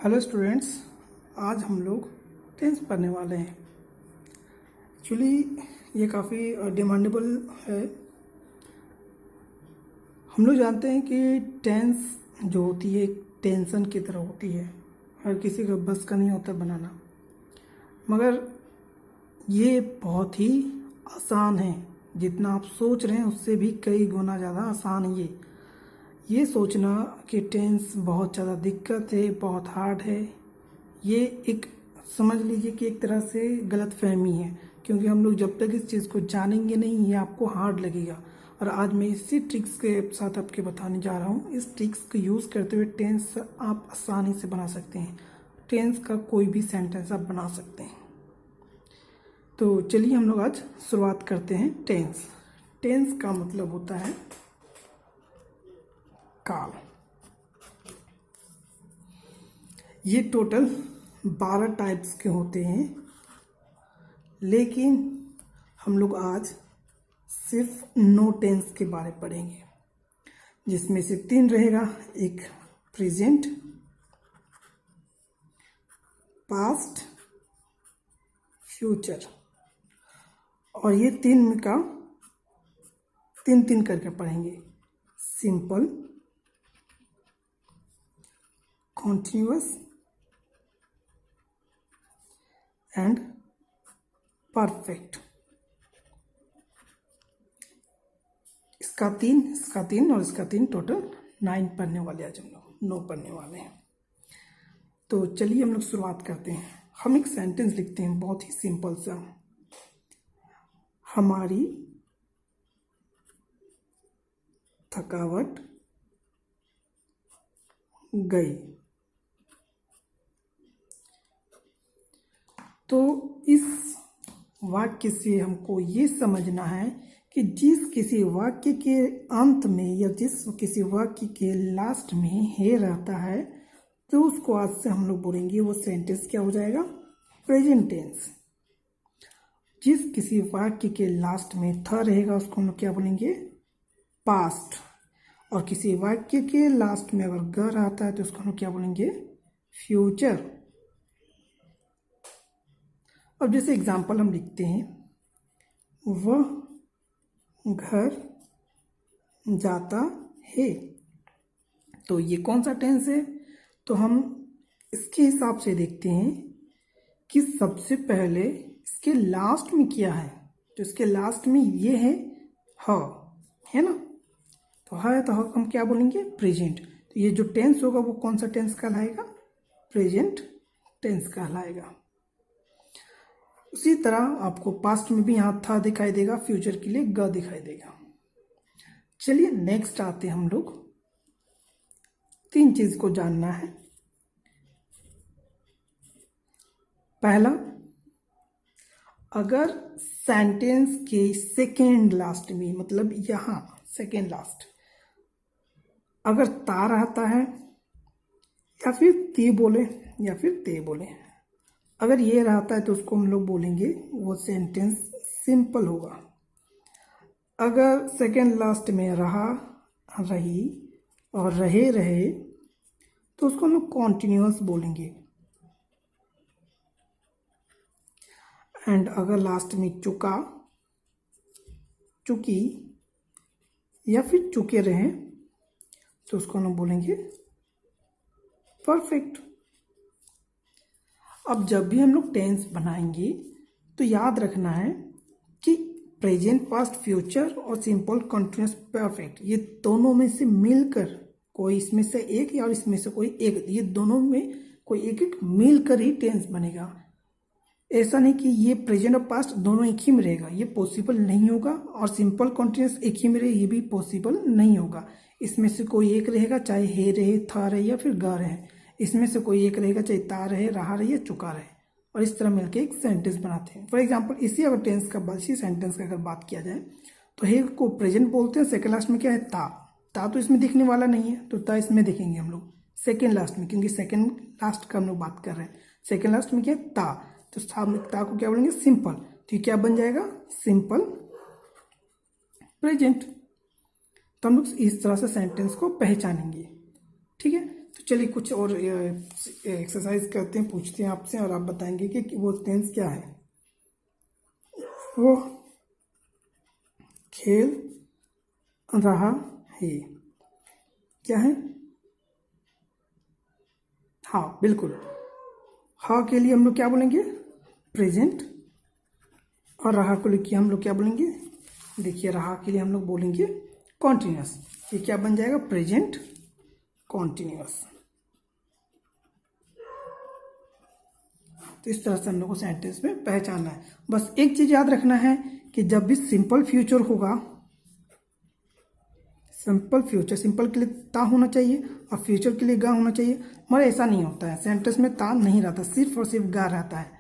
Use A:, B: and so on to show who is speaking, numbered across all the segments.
A: Hello students, आज हम लोग टेंस पढ़ने वाले हैं। एक्चुअली ये काफ़ी डिमांडेबल है। हम लोग जानते हैं कि टेंस जो होती है एक टेंशन की तरह होती है, हर किसी का बस का नहीं होता बनाना, मगर ये बहुत ही आसान है। जितना आप सोच रहे हैं उससे भी कई गुना ज़्यादा आसान है ये सोचना कि टेंस बहुत ज़्यादा दिक्कत है, बहुत हार्ड है। ये एक समझ लीजिए कि एक तरह से गलत फहमी है, क्योंकि हम लोग जब तक इस चीज़ को जानेंगे नहीं ये आपको हार्ड लगेगा। और आज मैं इसी ट्रिक्स के साथ आपके बताने जा रहा हूँ। इस ट्रिक्स को यूज़ करते हुए टेंस आप आसानी से बना सकते हैं। टेंस का कोई भी सेंटेंस आप बना सकते हैं। तो चलिए हम लोग आज शुरुआत करते हैं। टेंस का मतलब होता है काल। ये टोटल 12 टाइप्स के होते हैं, लेकिन हम लोग आज सिर्फ 9 टेंस के बारे में पढ़ेंगे, जिसमें से 3 रहेगा, एक प्रेजेंट, पास्ट, फ्यूचर। और ये 3 का 3 करके पढ़ेंगे। Simple, continuous and perfect. इसका तीन और इसका 3 टोटल 9 पढ़ने वाले, आज हम लोग 9 पढ़ने वाले हैं। तो चलिए हम लोग शुरुआत करते हैं। हम एक सेंटेंस लिखते हैं बहुत ही सिंपल सा। हमारी थकावट गई। तो इस वाक्य से हमको ये समझना है कि जिस किसी वाक्य के अंत में या जिस किसी वाक्य के लास्ट में है रहता है, तो उसको आज से हम लोग बोलेंगे वो सेंटेंस क्या हो जाएगा, प्रेजेंट टेंस। जिस किसी वाक्य के लास्ट में था रहेगा उसको हम लोग क्या बोलेंगे, पास्ट। और किसी वाक्य के लास्ट में अगर ग आता है तो उसको हम लोग क्या बोलेंगे, फ्यूचर। अब जैसे एग्जाम्पल हम लिखते हैं, वह घर जाता है। तो ये कौन सा टेंस है? तो हम इसके हिसाब से देखते हैं कि सबसे पहले इसके लास्ट में क्या है। तो इसके लास्ट में ये है ना। तो है तो हम क्या बोलेंगे, प्रेजेंट। तो ये जो टेंस होगा वो कौन सा टेंस कहलाएगा, प्रेजेंट टेंस कहलाएगा। उसी तरह आपको पास्ट में भी यहाँ था दिखाई देगा, फ्यूचर के लिए ग दिखाई देगा। चलिए नेक्स्ट आते हैं हम लोग। 3 चीज को जानना है। पहला, अगर सेंटेंस के सेकेंड लास्ट में, मतलब यहां सेकेंड लास्ट अगर ता रहता है या फिर ती बोले या फिर ते बोले, अगर ये रहता है तो उसको हम लोग बोलेंगे वो सेंटेंस सिंपल होगा। अगर सेकेंड लास्ट में रहा, रही और रहे तो उसको हम लोग कॉन्टिन्यूअस बोलेंगे। एंड अगर लास्ट में चुका, चुकी या फिर चुके रहे तो उसको हम बोलेंगे परफेक्ट। अब जब भी हम लोग टेंस बनाएंगे तो याद रखना है कि प्रेजेंट, पास्ट, फ्यूचर और सिंपल, कॉन्टिन्यूअस, परफेक्ट, ये दोनों में से मिलकर कोई इसमें से एक या इसमें से कोई एक, ये दोनों में कोई एक मिलकर ही टेंस बनेगा। ऐसा नहीं कि ये प्रेजेंट और पास्ट दोनों एक ही में रहेगा, ये पॉसिबल नहीं होगा। और सिंपल, कॉन्टिन्यूअस एक ही में रहे, ये भी पॉसिबल नहीं होगा। इसमें से कोई एक रहेगा, चाहे हे रहे, था रहे या फिर गा रहे। इसमें से कोई एक रहेगा, चाहे ता रहे, रहा रहे या चुका रहे। और इस तरह मिलकर एक सेंटेंस बनाते हैं। फॉर एग्जाम्पल इसी अगर टेंस का, इसी सेंटेंस का अगर बात किया जाए तो हे को प्रेजेंट बोलते हैं, सेकेंड लास्ट में क्या है, ता। ता तो इसमें दिखने वाला नहीं है, तो ता इसमें देखेंगे हम लोग सेकेंड लास्ट में, क्योंकि सेकेंड लास्ट का हम लोग बात कर रहे हैं। सेकेंड लास्ट में क्या है, ता। तो ता को क्या बोलेंगे, सिंपल। तो ये क्या बन जाएगा, सिंपल प्रेजेंट। तो हम लोग इस तरह से सेंटेंस को पहचानेंगे। ठीक है, तो चलिए कुछ और एक्सरसाइज करते हैं, पूछते हैं आपसे और आप बताएंगे कि वो टेंस क्या है। वो खेल रहा है, क्या है? हाँ बिल्कुल, हाँ के लिए हम लोग क्या बोलेंगे? प्रेजेंट। और रहा को लेके हम लोग क्या बोलेंगे? देखिए रहा के लिए हम लोग बोलेंगे कॉन्टिन्यूस। ये क्या बन जाएगा? Present continuous. तो इस तरह से हम लोग को सेंटेंस में पहचानना है। बस एक चीज याद रखना है कि जब भी सिंपल फ्यूचर होगा, सिंपल फ्यूचर, सिंपल के लिए ता होना चाहिए और फ्यूचर के लिए गा होना चाहिए, मगर ऐसा नहीं होता है। सेंटेंस में ता नहीं रहता, सिर्फ और सिर्फ गा रहता है।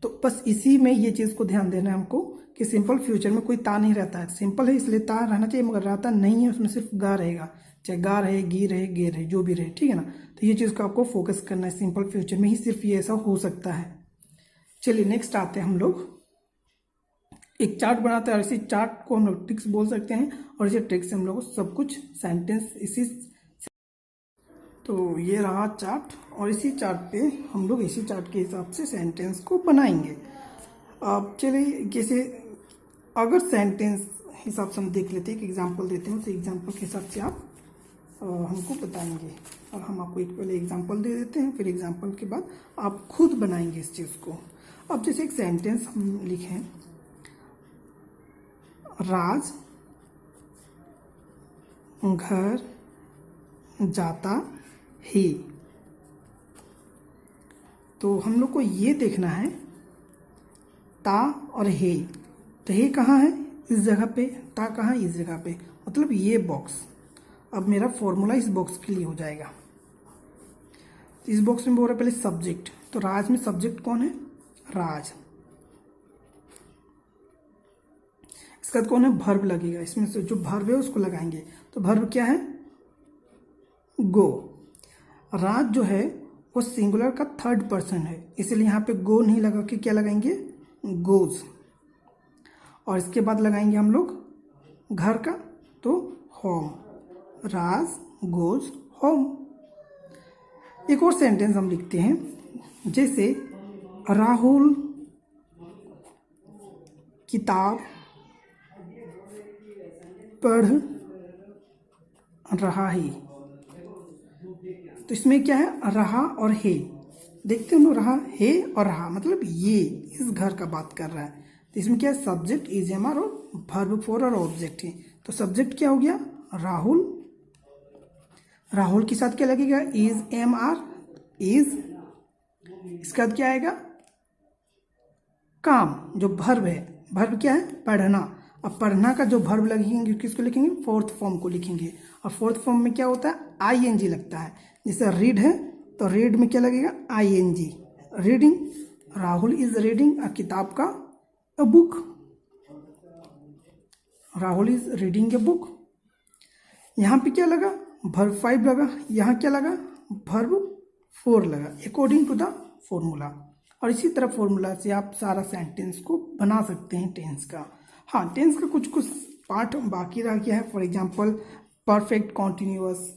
A: तो बस इसी में ये चीज़ को ध्यान देना है हमको कि सिंपल फ्यूचर में कोई ता नहीं रहता है। सिंपल है इसलिए ता रहना चाहिए, मगर रहता नहीं है, उसमें सिर्फ गा रहेगा, चाहे गा रहे, गी रहे, गे रहे, जो भी रहे, ठीक है ना। तो ये चीज़ को आपको फोकस करना है, सिंपल फ्यूचर में ही सिर्फ ये ऐसा हो सकता है। चलिए नेक्स्ट आते हैं हम लोग। एक चार्ट बनाते हैं और इसी चार्ट को हम लोग ट्रिक्स बोल सकते हैं, और इसी ट्रिक से हम लोग सब कुछ सेंटेंस इसी, तो ये रहा चार्ट, और इसी चार्ट पे हम लोग इसी चार्ट के हिसाब से सेंटेंस को बनाएंगे। अब चलिए जैसे अगर सेंटेंस हिसाब से हम देख लेते हैं, एक एग्जांपल देते हैं, उस एग्जांपल के हिसाब से आप हमको बताएंगे। और हम आपको एक पहले एग्जांपल दे देते हैं, फिर एग्जांपल के बाद आप खुद बनाएंगे इस चीज़ को। अब जैसे एक सेंटेंस हम लिखें, राज घर जाता है, तो हम लोग को ये देखना है ता और हे। तो हे कहाँ है? इस जगह पे। ता कहाँ है? इस जगह पे, मतलब ये बॉक्स। अब मेरा फॉर्मूला इस बॉक्स के लिए हो जाएगा। इस बॉक्स में बोल रहा है पहले सब्जेक्ट, तो राज में सब्जेक्ट कौन है? राज। इसका कौन है? भर्ब लगेगा, इसमें से जो भर्ब है उसको लगाएंगे। तो भर्ब क्या है? गो। राज जो है वो सिंगुलर का थर्ड पर्सन है, इसलिए यहाँ पे गो नहीं लगा के क्या लगाएंगे? गोज। और इसके बाद लगाएंगे हम लोग घर का, तो होम। राज गोज होम। एक और सेंटेंस हम लिखते हैं, जैसे राहुल किताब पढ़ रहा है। तो इसमें क्या है? रहा और है। देखते हैं हम लोग, रहा है और रहा, मतलब ये इस घर का बात कर रहा है। तो इसमें क्या है? सब्जेक्ट इज एम आर और वर्ब फॉर और ऑब्जेक्ट है। तो सब्जेक्ट क्या हो गया? राहुल। राहुल के साथ क्या लगेगा? Is am are, is. इसके बाद क्या आएगा? काम, जो भर्ब है। भर्ब क्या है? पढ़ना। अब पढ़ना का जो भर्ब लगेंगे किसको लिखेंगे? फोर्थ फॉर्म को लिखेंगे। और फोर्थ फॉर्म में क्या होता है? आई एन जी लगता है। जैसे रीड है तो रीड में क्या लगेगा? I N G, reading. Rahul is reading a किताब का, a book. Rahul is reading a book. यहाँ पे क्या लगा? भर्ब 5 लगा। यहाँ क्या लगा? भर्ब 4 लगा, अकॉर्डिंग टू द फॉर्मूला। और इसी तरह फॉर्मूला से आप सारा सेंटेंस को बना सकते हैं टेंस का। हाँ, टेंस का कुछ कुछ पार्ट बाकी रह गया है। फॉर एग्जांपल परफेक्ट कॉन्टिन्यूअस,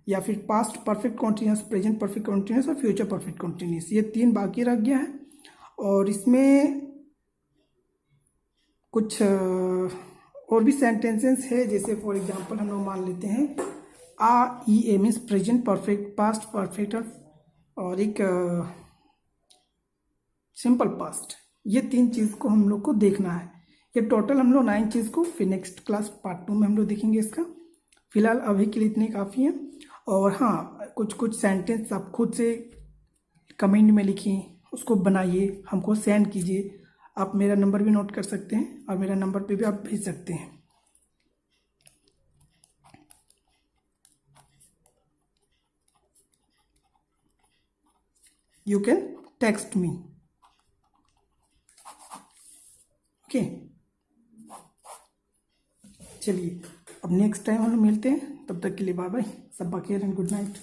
A: या फिर past perfect continuous, present perfect continuous और फ्यूचर परफेक्ट कॉन्टिन्यूअस, ये 3 बाकी रह गया है। और इसमें कुछ और भी सेंटेंसेस है, जैसे फॉर एग्जांपल हम लोग मान लेते हैं आ ई ए means present perfect, past perfect और एक सिंपल पास्ट। ये 3 चीज़ को हम लोग को देखना है। ये टोटल हम लोग 9 चीज़ को फिर नेक्स्ट क्लास पार्ट 2 में हम लोग देखेंगे इसका। फिलहाल अभी के लिए इतने काफ़ी हैं। और हाँ, कुछ कुछ सेंटेंस आप खुद से कमेंट में लिखिए, उसको बनाइए, हमको सेंड कीजिए। आप मेरा नंबर भी नोट कर सकते हैं और मेरा नंबर पे भी आप भेज सकते हैं। You can text me, okay. चलिए अब नेक्स्ट टाइम हम लोग मिलते हैं, तब तक के लिए बाय बाय, सब केयर एंड गुड नाइट।